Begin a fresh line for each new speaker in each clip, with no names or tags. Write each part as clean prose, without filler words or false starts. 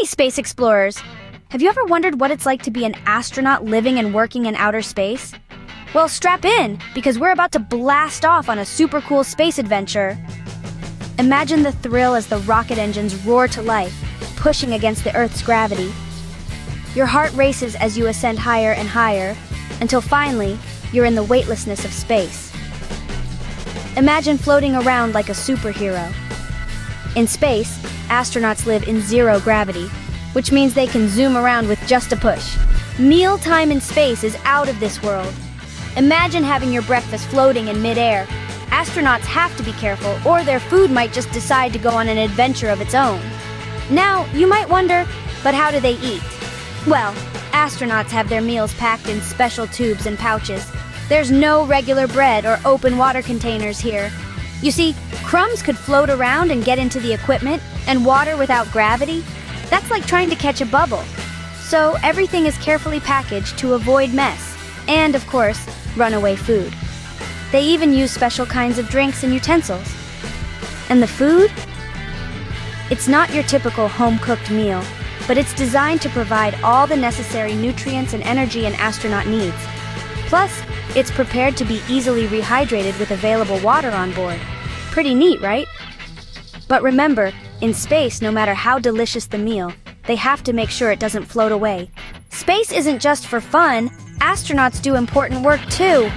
Hey, space explorers! Have you ever wondered what it's like to be an astronaut living and working in outer space? Well, strap in, because we're about to blast off on a super cool space adventure. Imagine the thrill as the rocket engines roar to life, pushing against the Earth's gravity. Your heart races as you ascend higher and higher, until finally, you're in the weightlessness of space. Imagine floating around like a superhero. In space, astronauts live in zero gravity, which means they can zoom around with just a push. Meal time in space is out of this world. Imagine having your breakfast floating in midair. Astronauts have to be careful, or their food might just decide to go on an adventure of its own. Now, you might wonder, but how do they eat? Well, astronauts have their meals packed in special tubes and pouches. There's no regular bread or open water containers here. You see, crumbs could float around and get into the equipment, and water without gravity? That's like trying to catch a bubble. So everything is carefully packaged to avoid mess, and of course, runaway food. They even use special kinds of drinks and utensils. And the food? It's not your typical home-cooked meal, but it's designed to provide all the necessary nutrients and energy an astronaut needs. Plus, it's prepared to be easily rehydrated with available water on board. Pretty neat, right? But remember, in space, no matter how delicious the meal, they have to make sure it doesn't float away. Space isn't just for fun, astronauts do important work too.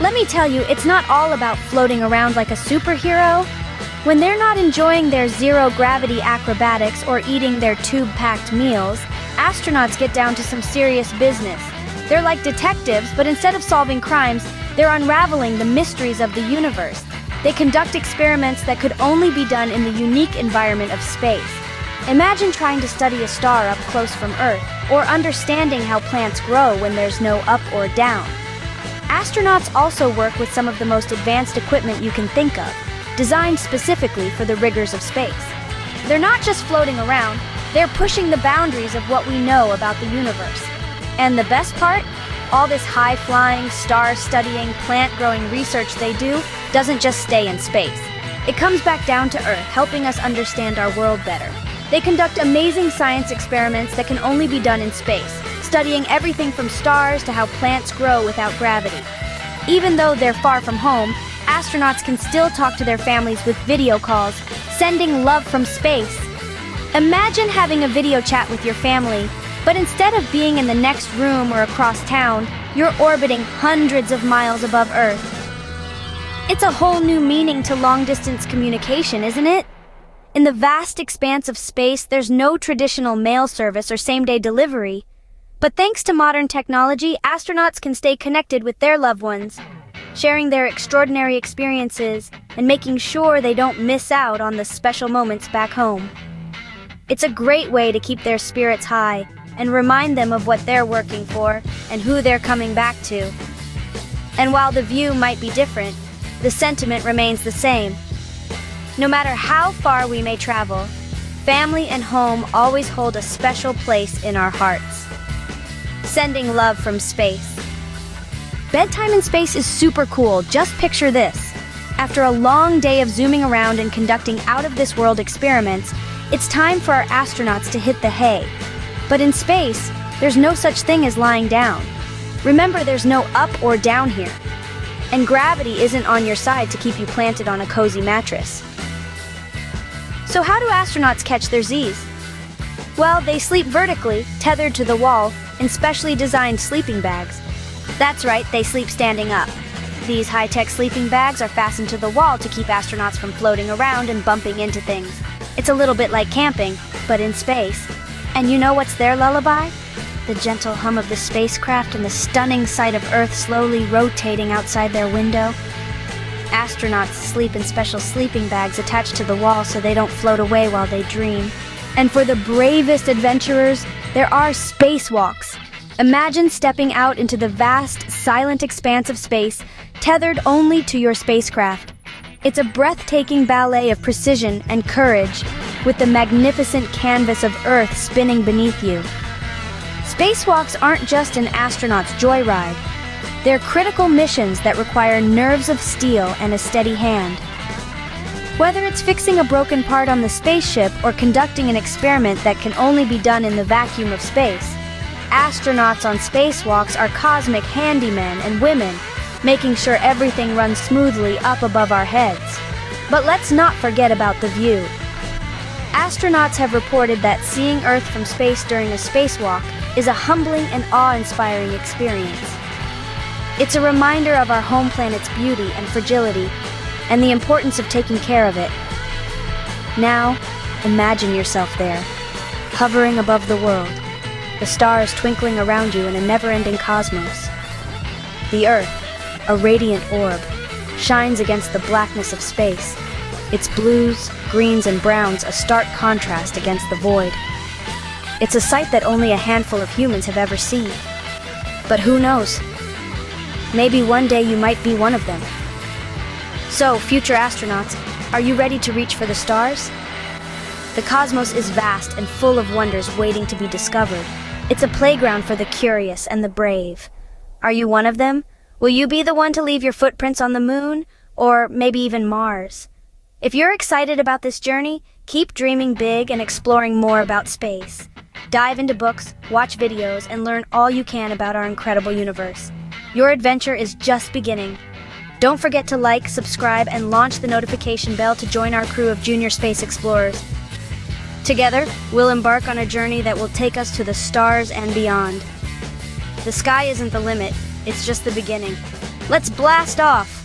Let me tell you, it's not all about floating around like a superhero. When they're not enjoying their zero-gravity acrobatics or eating their tube-packed meals, astronauts get down to some serious business. They're like detectives, but instead of solving crimes, they're unraveling the mysteries of the universe. They conduct experiments that could only be done in the unique environment of space. Imagine trying to study a star up close from Earth, or understanding how plants grow when there's no up or down. Astronauts also work with some of the most advanced equipment you can think of, designed specifically for the rigors of space. They're not just floating around, they're pushing the boundaries of what we know about the universe. And the best part? All this high-flying, star-studying, plant-growing research they do doesn't just stay in space. It comes back down to Earth, helping us understand our world better. They conduct amazing science experiments that can only be done in space, studying everything from stars to how plants grow without gravity. Even though they're far from home, astronauts can still talk to their families with video calls, sending love from space. Imagine having a video chat with your family, but instead of being in the next room or across town, you're orbiting hundreds of miles above Earth. It's a whole new meaning to long-distance communication, isn't it? In the vast expanse of space, there's no traditional mail service or same-day delivery. But thanks to modern technology, astronauts can stay connected with their loved ones, sharing their extraordinary experiences and making sure they don't miss out on the special moments back home. It's a great way to keep their spirits high and remind them of what they're working for and who they're coming back to. And while the view might be different, the sentiment remains the same. No matter how far we may travel, family and home always hold a special place in our hearts. Sending love from space. Bedtime in space is super cool. Just picture this. After a long day of zooming around and conducting out-of-this-world experiments, it's time for our astronauts to hit the hay. But in space, there's no such thing as lying down. Remember, there's no up or down here. And gravity isn't on your side to keep you planted on a cozy mattress. So how do astronauts catch their Z's? Well, they sleep vertically, tethered to the wall, in specially designed sleeping bags. That's right, they sleep standing up. These high-tech sleeping bags are fastened to the wall to keep astronauts from floating around and bumping into things. It's a little bit like camping, but in space. And you know what's their lullaby? The gentle hum of the spacecraft and the stunning sight of Earth slowly rotating outside their window. Astronauts sleep in special sleeping bags attached to the wall so they don't float away while they dream. And for the bravest adventurers, there are spacewalks. Imagine stepping out into the vast, silent expanse of space, tethered only to your spacecraft. It's a breathtaking ballet of precision and courage, with the magnificent canvas of Earth spinning beneath you. Spacewalks aren't just an astronaut's joyride. They're critical missions that require nerves of steel and a steady hand. Whether it's fixing a broken part on the spaceship or conducting an experiment that can only be done in the vacuum of space, astronauts on spacewalks are cosmic handymen and women, making sure everything runs smoothly up above our heads. But let's not forget about the view. Astronauts have reported that seeing Earth from space during a spacewalk is a humbling and awe-inspiring experience. It's a reminder of our home planet's beauty and fragility, and the importance of taking care of it. Now, imagine yourself there, hovering above the world, the stars twinkling around you in a never-ending cosmos. The Earth, a radiant orb, shines against the blackness of space, its blues, greens, and browns a stark contrast against the void. It's a sight that only a handful of humans have ever seen. But who knows? Maybe one day you might be one of them. So, future astronauts, are you ready to reach for the stars? The cosmos is vast and full of wonders waiting to be discovered. It's a playground for the curious and the brave. Are you one of them? Will you be the one to leave your footprints on the moon? Or maybe even Mars? If you're excited about this journey, keep dreaming big and exploring more about space. Dive into books, watch videos, and learn all you can about our incredible universe. Your adventure is just beginning. Don't forget to like, subscribe, and launch the notification bell to join our crew of junior space explorers. Together, we'll embark on a journey that will take us to the stars and beyond. The sky isn't the limit, it's just the beginning. Let's blast off!